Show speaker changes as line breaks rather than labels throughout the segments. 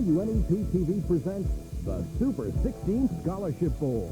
WNEP TV presents the Super 16 Scholarship Bowl.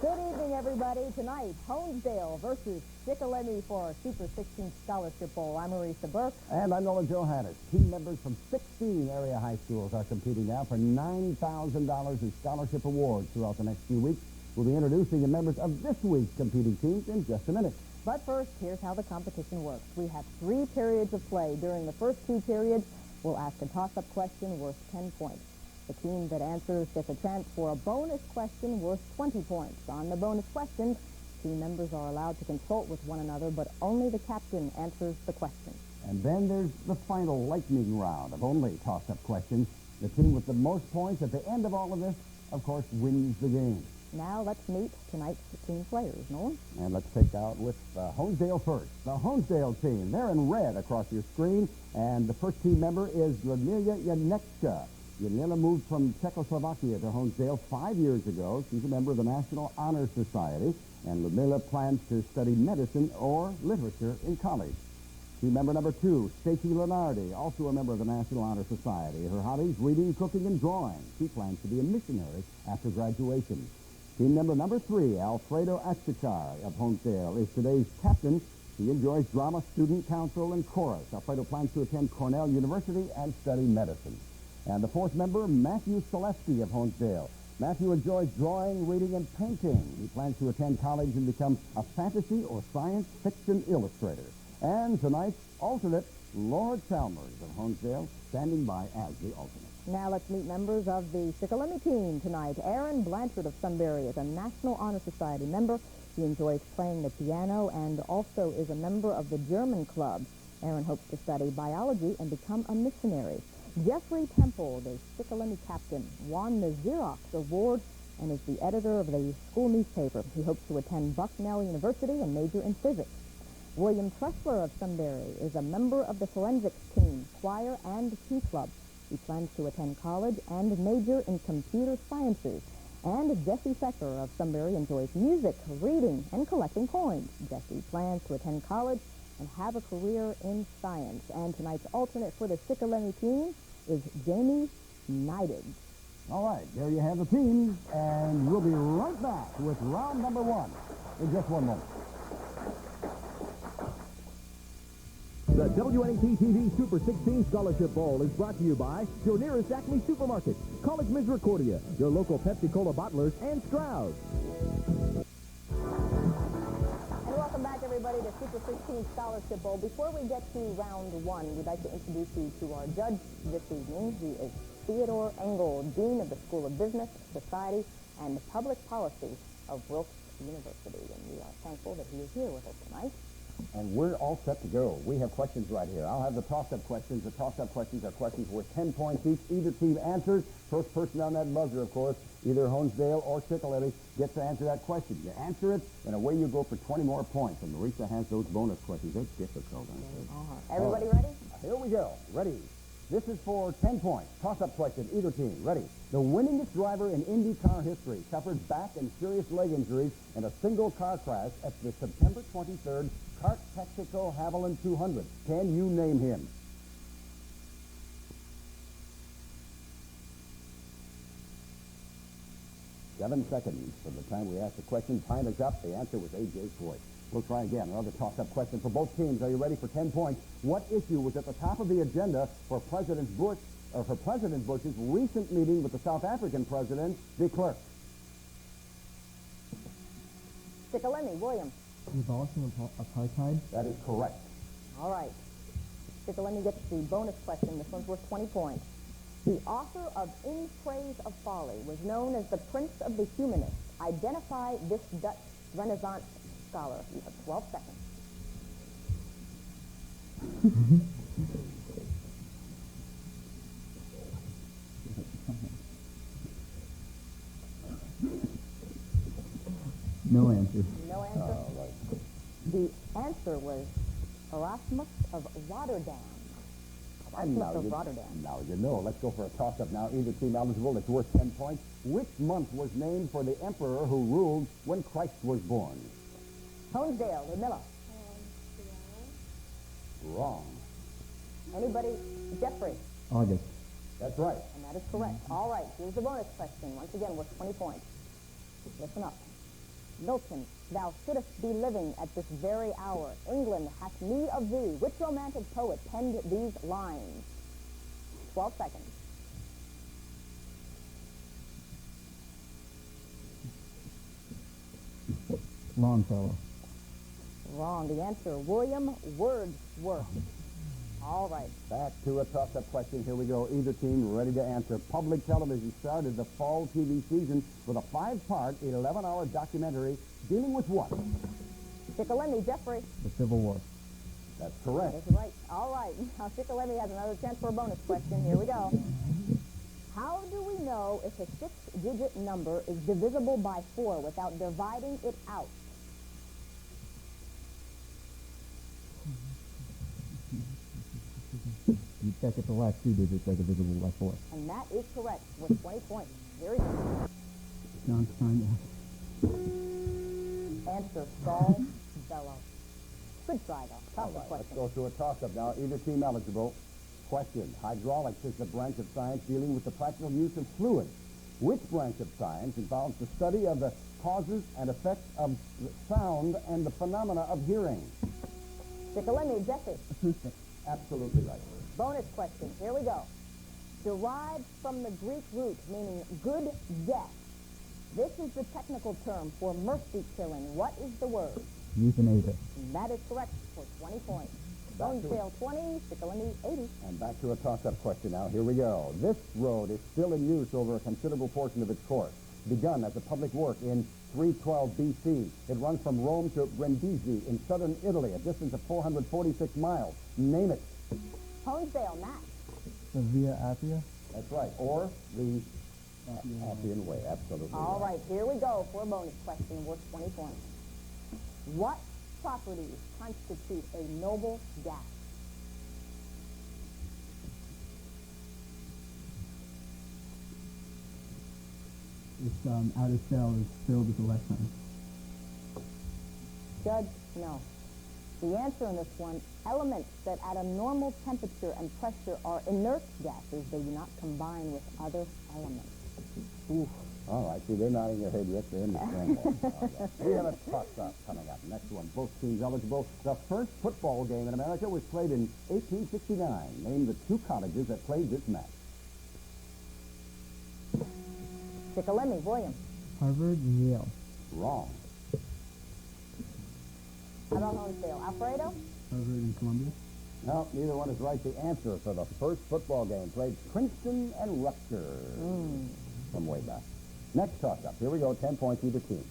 Good evening, everybody. Tonight, Honesdale versus Shikellamy for Super 16 Scholarship Bowl. I'm Marisa Burke.
And I'm Nolan Johannes. Team members from 16 area high schools are competing now for $9,000 in scholarship awards throughout the next few weeks. We'll be introducing the members of this week's competing teams in just a minute.
But first, here's how the competition works. We have 3 periods of play. During the first 2 periods, we'll ask a toss-up question worth 10 points. The team that answers gets a chance for a bonus question worth 20 points. On the bonus question, team members are allowed to consult with one another, but only the captain answers the question.
And then there's the final lightning round of only toss-up questions. The team with the most points at the end of all of this, of course, wins the game.
Now let's meet tonight's team players, Nolan.
And let's take out with Honesdale first. The Honesdale team, they're in red across your screen, and the first team member is Ludmila Janečka. Ludmila moved from Czechoslovakia to Honesdale 5 years ago. She's a member of the National Honor Society, and Ludmila plans to study medicine or literature in college. Team member number 2, Stacy Lenardi, also a member of the National Honor Society. Her hobbies, reading, cooking, and drawing. She plans to be a missionary after graduation. Team member number 3, Alfredo Achikar of Honesdale, is today's captain. He enjoys drama, student council, and chorus. Alfredo plans to attend Cornell University and study medicine. And the 4th member, Matthew Selesky of Honesdale. Matthew enjoys drawing, reading, and painting. He plans to attend college and become a fantasy or science fiction illustrator. And tonight's alternate, Lord Chalmers of Honesdale, standing by as the alternate.
Now let's meet members of the Shikellamy team tonight. Aaron Blanchard of Sunbury is a National Honor Society member. He enjoys playing the piano and also is a member of the German Club. Aaron hopes to study biology and become a missionary. Jeffrey Temple, the Shikellamy captain, won the Xerox Award and is the editor of the school newspaper. He hopes to attend Bucknell University and major in physics. William Tressler of Sunbury is a member of the forensics team, choir, and tea club. He plans to attend college and major in computer sciences. And Jesse Secker of Sunbury enjoys music, reading, and collecting coins. Jesse plans to attend college and have a career in science. And tonight's alternate for the Shikellamy team is Jamie Neidig.
All right, there you have the team, and we'll be right back with round number 1 in just one moment.
The WNEP TV Super 16 Scholarship Bowl is brought to you by your nearest Acme supermarket, College Misericordia, your local Pepsi-Cola bottlers, and Stroud.
And welcome back, everybody, to Super 16 Scholarship Bowl. Before we get to round 1, we'd like to introduce you to our judge this evening. He is Theodore Engel, Dean of the School of Business, Society, and Public Policy of Wilkes University. And we are thankful that he is here with us tonight.
And we're all set to go. We have questions right here. I'll have the toss-up questions. The toss-up questions are questions worth 10 points each. Either team answers. First person on that buzzer, of course, either Honesdale or Shikellamy, gets to answer that question. You answer it, and away you go for 20 more points. And Marisa has those bonus questions. They're difficult, aren't they?
Everybody ready?
Here we go. Ready. This is for 10 points. Toss-up question, either team. Ready. The winningest driver in IndyCar history suffered back and serious leg injuries in a single car crash at the September 23rd Kart Texaco Haviland 200. Can you name him? Seven seconds from the time we asked the question. Time is up. The answer was A.J. Floyd. We'll try again. Another toss-up question for both teams. Are you ready for 10 points? What issue was at the top of the agenda for President Bush's recent meeting with the South African president, de Klerk?
Shikellamy, William.
Abolishing apartheid?
That is correct.
All right. Shikellamy gets the bonus question. This one's worth 20 points. The author of In Praise of Folly was known as the Prince of the Humanists. Identify this Dutch Renaissance scholar. You have 12 seconds.
No answer.
No answer? The answer was Erasmus of Rotterdam.
Now you know. Let's go for a toss-up now. Either team eligible. It's worth 10 points. Which month was named for the emperor who ruled when Christ was born?
Honesdale, Ludmilla.
Wrong.
Anybody? Jeffrey.
August.
That's right.
And that is correct. All right, here's the bonus question. Once again, worth 20 points. Listen up. Milton, thou shouldest be living at this very hour. England hath need of thee. Which romantic poet penned these lines? 12 seconds.
Longfellow.
Wrong. The answer, William Wordsworth. All right.
Back to a toss-up question. Here we go. Either team ready to answer. Public television started the fall TV season with a 5-part, 11-hour documentary dealing with what?
Shikellamy, Jeffrey.
The Civil War.
That's correct.
That's right. All right. Now, Shikellamy has another chance for a bonus question. Here we go. How do we know if a 6-digit number is divisible by 4 without dividing it out?
You check if the last 2 digits are divisible by 4.
And that is correct with 20 points. Here we go.
Johnstown.
Answer, Saul Bellow. Good try, though.
All
Tough
right, let's
question.
go to a toss-up now. Either team eligible. Question. Hydraulics is the branch of science dealing with the practical use of fluids. Which branch of science involves the study of the causes and effects of sound and the phenomena of hearing?
Shikellamy, Jeffrey.
Acoustic.
Absolutely right.
Bonus question. Here we go. Derived from the Greek root meaning good death. This is the technical term for mercy killing. What is the word?
Euthanasia.
And that is correct for 20 points.
Back to
Honesdale 20, Shikellamy 80.
And back to a toss-up question now. Here we go. This road is still in use over a considerable portion of its course. Begun as a public work in 312 B.C. It runs from Rome to Brindisi in southern Italy, a distance of 446 miles. Name it.
Honesdale, Matt.
The Via Appia.
That's right. Or the Appian Way. Absolutely.
All right, here we go for a bonus question worth 20 points. What properties constitute a noble gas?
Its outer shell is filled with electrons.
Judge, no. The answer in this one, elements that at a normal temperature and pressure are inert gases, they do not combine with other elements.
Oof. All right. See, they're nodding their head. Yes, they understand that. All right. We have a toss-up coming up. Next one. Both teams eligible. The first football game in America was played in 1869. Name the 2 colleges that played this match.
Shikellamy, William.
Harvard and Yale.
Wrong.
How about Honesdale? Alfredo?
Harvard and Columbia.
No, neither one is right. The answer for the first football game played Princeton and Rutgers from way back. Next toss-up. Here we go. 10 points either team.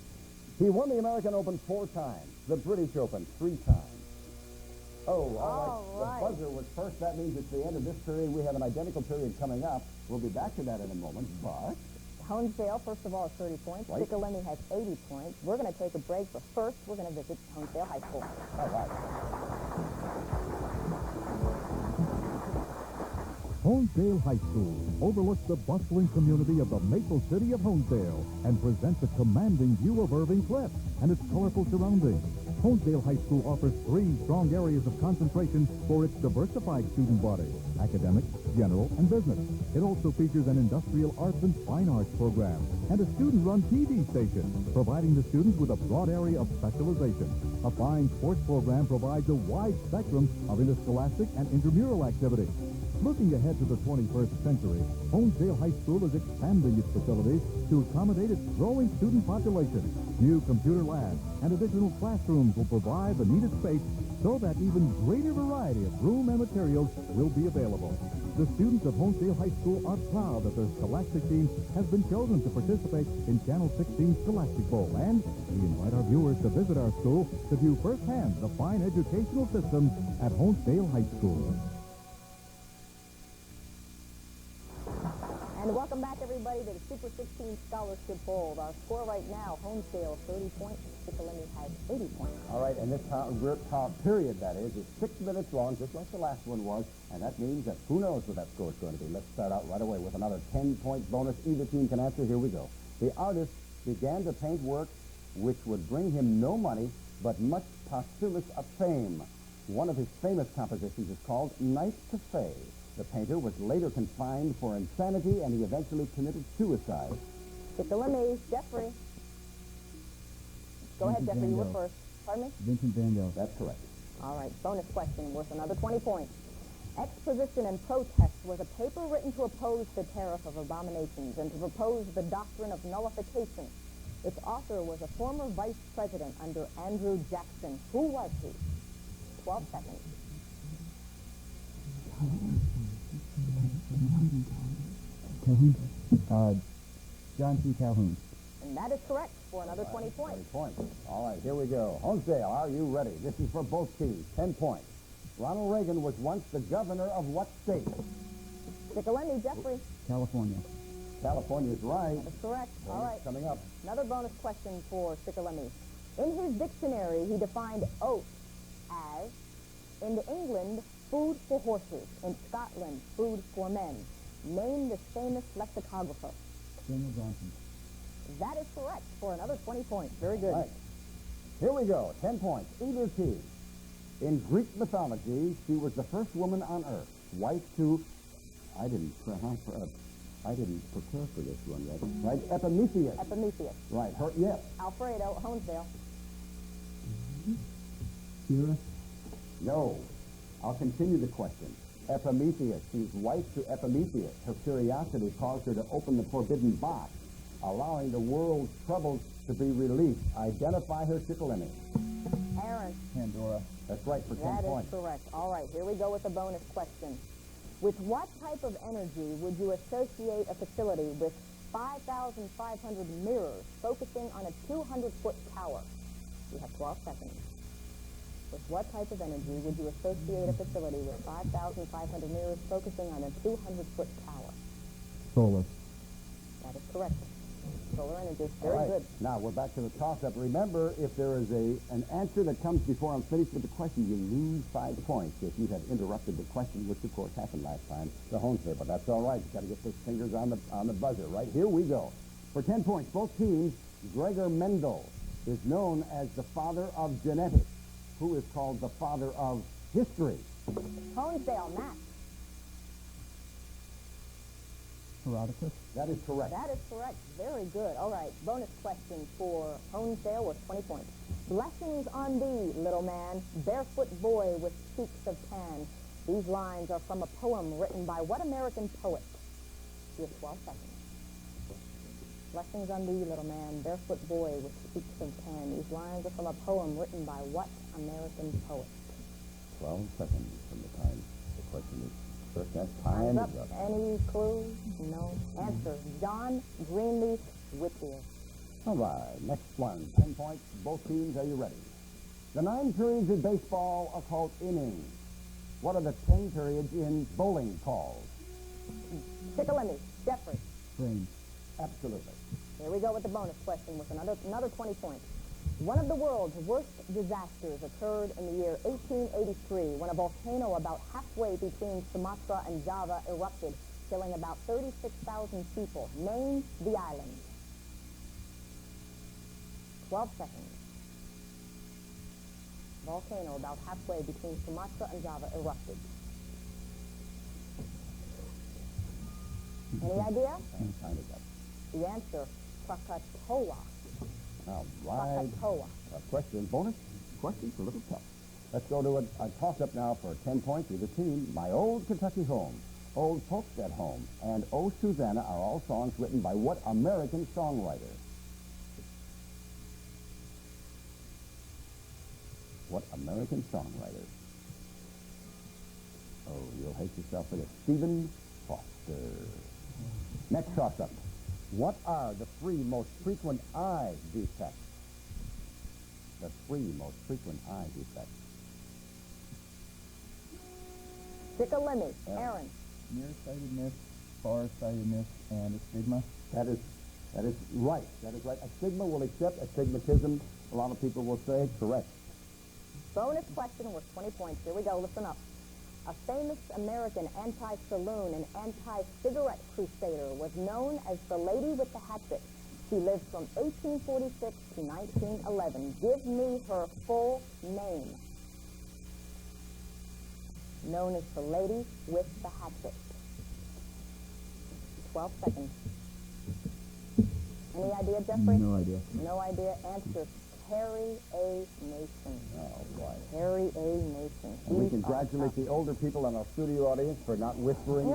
He won the American Open 4 times. The British Open 3 times. Oh, all right. The buzzer was first. That means it's the end of this period. We have an identical period coming up. We'll be back to that in a moment, but...
Honesdale, first of all, is 30 points.
Right.
Shikellamy has 80 points. We're going to take a break, but first we're going to visit Honesdale High School.
All right.
Honesdale High School overlooks the bustling community of the Maple City of Honesdale and presents a commanding view of Irving Cliff and its colorful surroundings. Honesdale High School offers 3 strong areas of concentration for its diversified student body: academic, general, and business. It also features an industrial arts and fine arts program and a student-run TV station, providing the students with a broad area of specialization. A fine sports program provides a wide spectrum of interscholastic and intramural activities. Looking ahead to the 21st century, Honesdale High School is expanding its facilities to accommodate its growing student population. New computer labs and additional classrooms will provide the needed space so that even greater variety of room and materials will be available. The students of Honesdale High School are proud that their scholastic team has been chosen to participate in Channel 16's Scholastic Bowl, and we invite our viewers to visit our school to view firsthand the fine educational system at Honesdale High School.
And welcome back, everybody, to the Super 16 Scholarship Bowl. Our score right now, Honesdale 30 points, Shikellamy has 80 points.
All right, and this period, that is 6 minutes long, just like the last one was, and that means that who knows what that score is going to be. Let's start out right away with another 10-point bonus. Either team can answer. Here we go. The artist began to paint works which would bring him no money but much posthumous fame. One of his famous compositions is called Night Cafe. The painter was later confined for insanity, and he eventually committed suicide.
Shikellamy, Jeffrey. Go ahead,
Vincent
Jeffrey,
Van
you were
Gogh.
first. Pardon me?
Vincent Van Gogh.
That's correct.
All right, bonus question worth another 20 points. Exposition and Protest was a paper written to oppose the Tariff of Abominations and to propose the doctrine of nullification. Its author was a former vice president under Andrew Jackson. Who was he? 12 seconds.
Calhoun. John C. Calhoun.
And that is correct for another 20 points.
20 points. All right, here we go. Honesdale, are you ready? This is for both teams. 10 points. Ronald Reagan was once the governor of what state?
Shikellamy, Jeffrey.
California.
California's right.
That is correct. All
Bonus
right.
Coming up.
Another bonus question for Shikellamy. In his dictionary, he defined oat as, in England, food for horses. In Scotland, food for men. Name this famous lexicographer.
Samuel Johnson.
That is correct for another 20 points. Very good.
Right. Here we go. 10 points. Either team. In Greek mythology, she was the first woman on Earth, wife to, I didn't prepare for this one, right? Epimetheus.
Epimetheus.
Right. Her, yes.
Alfredo, Honesdale.
Kira.
No. I'll continue the question. Epimetheus. She's wife to Epimetheus. Her curiosity caused her to open the forbidden box, allowing the world's troubles to be released. Identify her, Shikellamy.
Aaron.
Pandora.
That's right for 10
That
points.
is correct. All right, here we go with the bonus question. With what type of energy would you associate a facility with 5,500 mirrors focusing on a 200-foot tower? You have 12 seconds. With what type of energy would you associate a facility with 5,500 mirrors focusing on a 200-foot tower?
Solar.
That is correct. Solar energy. Very
All right.
good.
Now, we're back to the toss-up. Remember, if there is an answer that comes before I'm finished with the question, you lose 5 points if you have interrupted the question, which, of course, happened last time, the Honesdale. But that's all right. You've got to get those fingers on the buzzer. Right, here we go. For 10 points, both teams, Gregor Mendel is known as the father of genetics, who is called the father of history.
Honesdale, Matt.
Herodotus.
That is correct.
That is correct. Very good. All right. Bonus question for Honesdale with 20 points. Blessings on thee, little man, barefoot boy with cheeks of tan. These lines are from a poem written by what American poet? You have 12 seconds. Blessings on thee, little man, barefoot boy with cheeks of tan. These lines are from a poem written by what American poet?
12 seconds from the time the question is first. That
Time's
time
up.
is up.
Any clue? No. Answer. John Greenleaf Whittier.
All right, next one. 10 points. Both teams, are you ready? The 9 periods in baseball are called innings. What are the 10 periods in bowling called?
Shikellamy, Jeffrey.
Frame.
Absolutely.
Here we go with the bonus question with another 20 points. One of the world's worst disasters occurred in the year 1883 when a volcano about halfway between Sumatra and Java erupted, killing about 36,000 people. Name the island. 12 seconds. Volcano about halfway between Sumatra and Java erupted. Any idea?
Time is up.
The answer, Krakatoa.
All right.
Krakatoa.
Question, bonus question's a little tough. Let's go to a toss-up now for 10 points. Either team. My Old Kentucky Home, Old Folks at Home, and Oh Susanna are all songs written by what American songwriter? What American songwriter? Oh, you'll hate yourself for this. Stephen Foster. Next toss-up. What are the 3 most frequent eye defects? The 3 most frequent eye defects.
Shikellamy, Aaron.
Nearsightedness, farsightedness, and astigma.
That is right. That is right. Astigma will accept. Astigmatism, a lot of people will say, correct.
Bonus question worth 20 points. Here we go. Listen up. A famous American anti-saloon and anti-cigarette crusader was known as the Lady with the Hatchet. She lived from 1846 to 1911. Give me her full name. Known as the lady with the hatchet. 12 seconds. Any idea, Jeffrey?
No idea.
No idea. Answer, Carrie A. Mason.
Oh, boy.
Carrie A. Mason.
And we
These are
congratulate
tough.
the older people in our studio audience for not whispering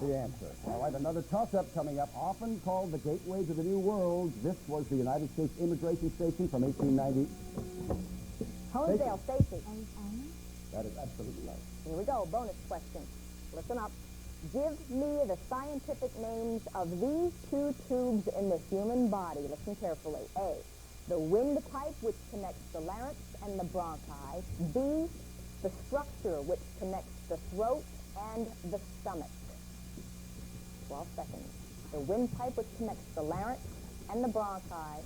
the answer. All right, another toss-up coming up, often called the gateway to the New World. This was the United States Immigration Station from 1890.
Honesdale, Stacy.
That is absolutely right.
Here we go. Bonus question. Listen up. Give me the scientific names of these two tubes in the human body. Listen carefully. A, the windpipe, which connects the larynx and the bronchi. B, the structure, which connects the throat and the stomach. 12 seconds. The windpipe, which connects the larynx and the bronchi.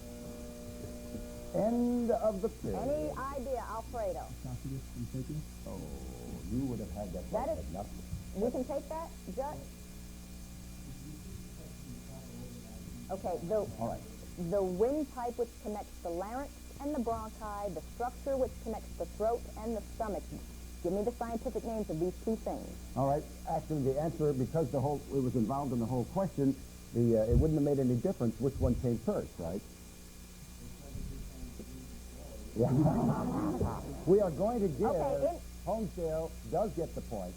End of the period.
Any idea, Alfredo?
Esophagus and trachea.
Oh, you would have had that
That
right,
is-
but nothing.
We can take that, Judge? Okay,
All right.
the windpipe, which connects the larynx and the bronchi, the structure, which connects the throat and the stomach. Give me the scientific names of these two things.
All right. Actually, the answer, because it was involved in the whole question, it wouldn't have made any difference which one came first, right? Yeah. We are going to give,
Okay,
Honesdale does get the point.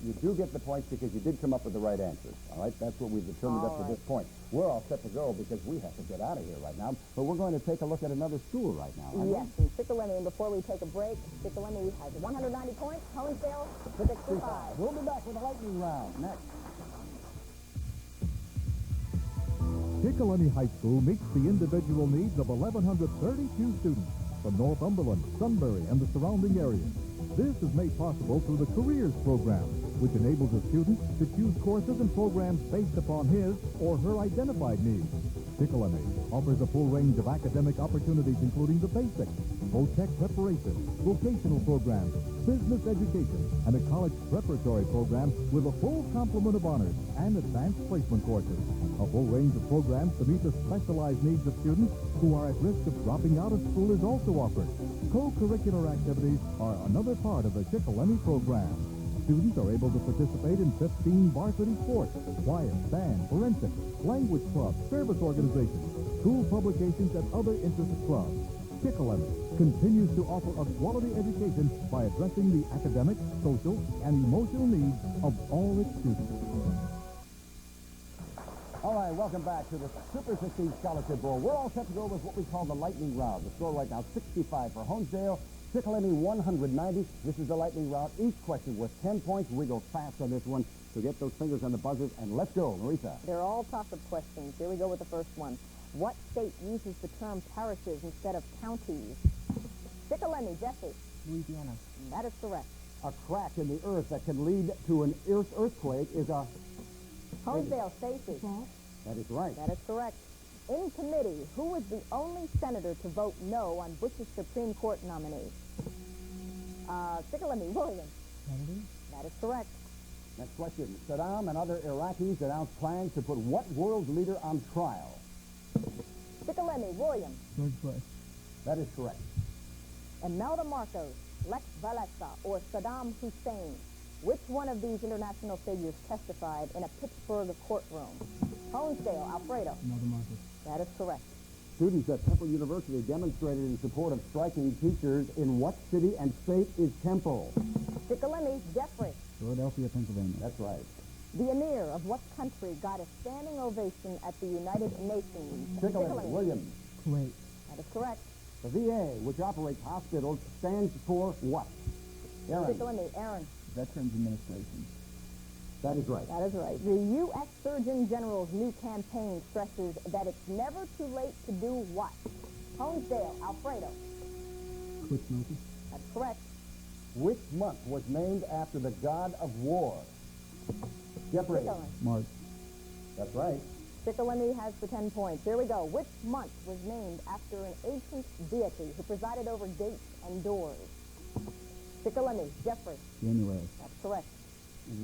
You do get the points because you did come up with the right answers. All right? That's what we've determined up to this point. We're all set to go because we have to get out of here right now. But we're going to take a look at another school right now. aren't we?
Yes, and Shikellamy, and before we take a break, Shikellamy has 190 points, Honesdale with 65.
We'll be back with a lightning round next.
Shikellamy High School meets the individual needs of 1,132 students from Northumberland, Sunbury, and the surrounding area. This is made possible through the Careers Program, which enables a student to choose courses and programs based upon his or her identified needs. Shikellamy offers a full range of academic opportunities, including the basics, VOTEC preparation, vocational programs, business education, and a college preparatory program with a full complement of honors and advanced placement courses. A full range of programs to meet the specialized needs of students who are at risk of dropping out of school is also offered. Co-curricular activities are another part of the Shikellamy program. Students are able to participate in 15 varsity sports, choir, band, forensic, language clubs, service organizations, school publications, and other interest clubs. Shikellamy continues to offer a quality education by addressing the academic, social, and emotional needs of all its students.
All right, welcome back to the Super 16 Scholarship Bowl. We're all set to go with what we call the lightning round. The score right now, 65 for Honesdale, Shikellamy 190. This is the lightning round. Each question worth 10 points. We go fast on this one. So get those fingers on the buzzers and let's go, Marisa.
They're all toss-up questions. Here we go with the first one. What state uses the term parishes instead of counties? Shikellamy, Jesse.
Louisiana.
That is correct.
A crack in the earth that can lead to an earthquake is a...
Honesdale, Stacy.
That is right.
That is correct. In committee, who was the only senator to vote no on Bush's Supreme Court nominee? Shikellamy, William.
Kennedy.
That is correct.
Next question. Saddam and other Iraqis announced plans to put what world leader on trial?
Shikellamy, William.
George Bush.
That is correct.
Imelda Marcos, Lex Walesa, or Saddam Hussein. Which one of these international figures testified in a Pittsburgh courtroom? Honesdale, Alfredo.
Another Marcus.
That is correct.
Students at Temple University demonstrated in support of striking teachers. In what city and state is Temple?
Shikellamy, Jeffrey.
Philadelphia, Pennsylvania.
That's right.
The emir of what country got a standing ovation at the United Nations?
Shikellamy, William.
Kuwait.
That is correct.
The VA, which operates hospitals, stands for what? Aaron.
Shikellamy, Aaron.
Veterans Administration.
That is right.
That is right. The U.S. Surgeon General's new campaign stresses that it's never too late to do what? Honesdale, Alfredo.
Quit smoking.
That's correct.
Which month was named after the god of war? Jeffrey.
Shikellamy.
March.
That's right.
Shikellamy has the 10 points. Here we go. Which month was named after an ancient deity who presided over gates and doors? Shikellamy, Jeffrey.
January.
That's correct.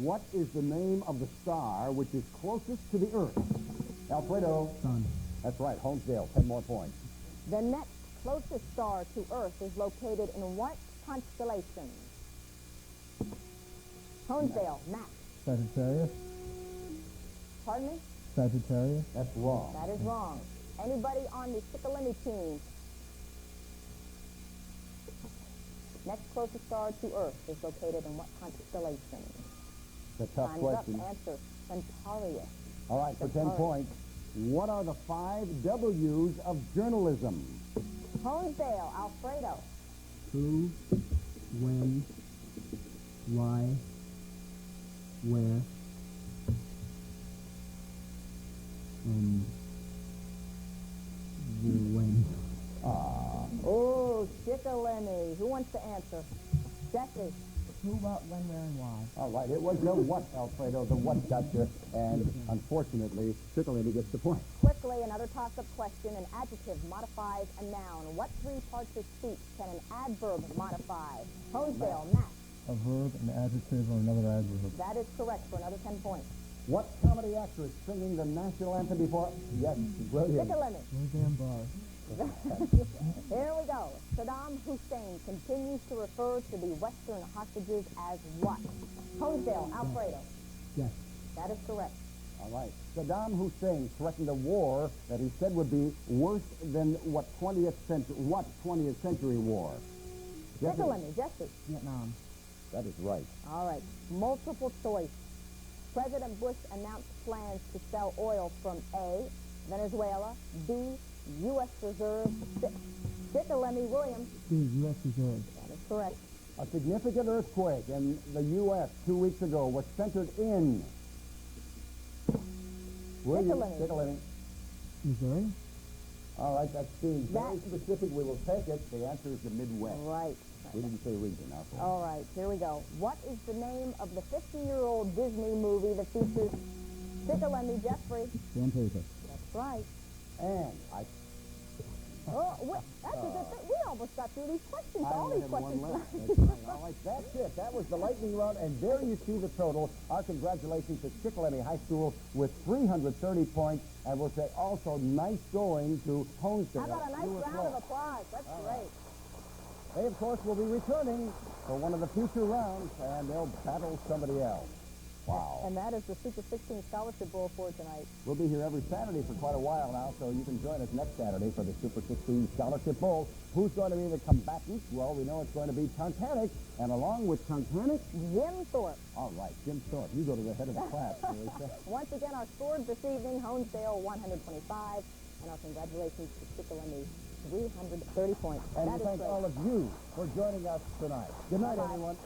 What is the name of the star which is closest to the Earth? Alfredo.
Sun.
That's right, Honesdale, 10 more points.
The next closest star to Earth is located in what constellation? Honesdale, Matt.
Sagittarius.
Pardon me?
Sagittarius.
That's wrong.
That is wrong. Anybody on the Shikellamy team? Next closest star to Earth is located in what constellation?
It's a tough
Time's
question.
up. Answer, Centaurus.
All right, for 10
Centaurus.
points. What are the 5 W's of journalism?
Honesdale, Alfredo.
Who, when, why, where, and when.
Oh, Shikellamy. Who wants to answer? Jesse.
Who, what, when, where, and why.
All right, it was the what, Alfredo. The what got you, and unfortunately, Shikellamy gets the point.
Quickly, another toss-up question. An adjective modifies a noun. What 3 parts of speech can an adverb modify? Honesdale, Matt.
A verb, an adjective, or another adverb.
That is correct for another 10 points.
What comedy actress singing the national anthem before? Yes, brilliant.
Shikellamy.
Roseanne Barr.
Here we go. Saddam Hussein continues to refer to the Western hostages as what? Honesdale, Alfredo.
Yes.
That is correct.
All right. Saddam Hussein threatened a war that he said would be worse than what 20th century war? Jesse?
Shikellamy, Jesse.
Vietnam.
That is right.
All right. Multiple choice. President Bush announced plans to sell oil from A, Venezuela, B, U.S. reserves, Shikellamy, William.
B, U.S. reserves.
That is correct.
A significant earthquake in the U.S. 2 weeks ago was centered in... William
Shikellamy.
Shikellamy.
Missouri.
All right, that's being very
That-
specific. We will take it. The answer is the Midwest.
Right.
We didn't say region, Alfred.
All right, here we go. What is the name of the 50-year-old Disney movie that features Shikellamy, Jeffrey?
Fantasia.
That's right.
And I
Oh, wait, that's a good thing. We almost got through these questions. All
only
these
have one
questions.
left. That's right. All right, that's it. That was the lightning round, and there you see the total. Our congratulations to Shikellamy High School with 330 points, and we'll say also nice going to Honesdale.
How about a nice
You were
round of
close.
applause? That's great.
They, of course, will be returning for one of the future rounds, and they'll battle somebody else. Wow.
And that is the Super 16 Scholarship Bowl for tonight.
We'll be here every Saturday for quite a while now, so you can join us next Saturday for the Super 16 Scholarship Bowl. Who's going to be the combatant? Well, we know it's going to be Tunkhannock, and along with Tunkhannock,
Jim Thorpe.
all right, Jim Thorpe, you go to the head of the class. Teresa.
Once again, our scores this evening, Honesdale 125, and our congratulations to Shikellamy 330 points.
And
That
we
is
thank
great.
all of you for joining us tonight. Good night,
Bye-bye.
everyone.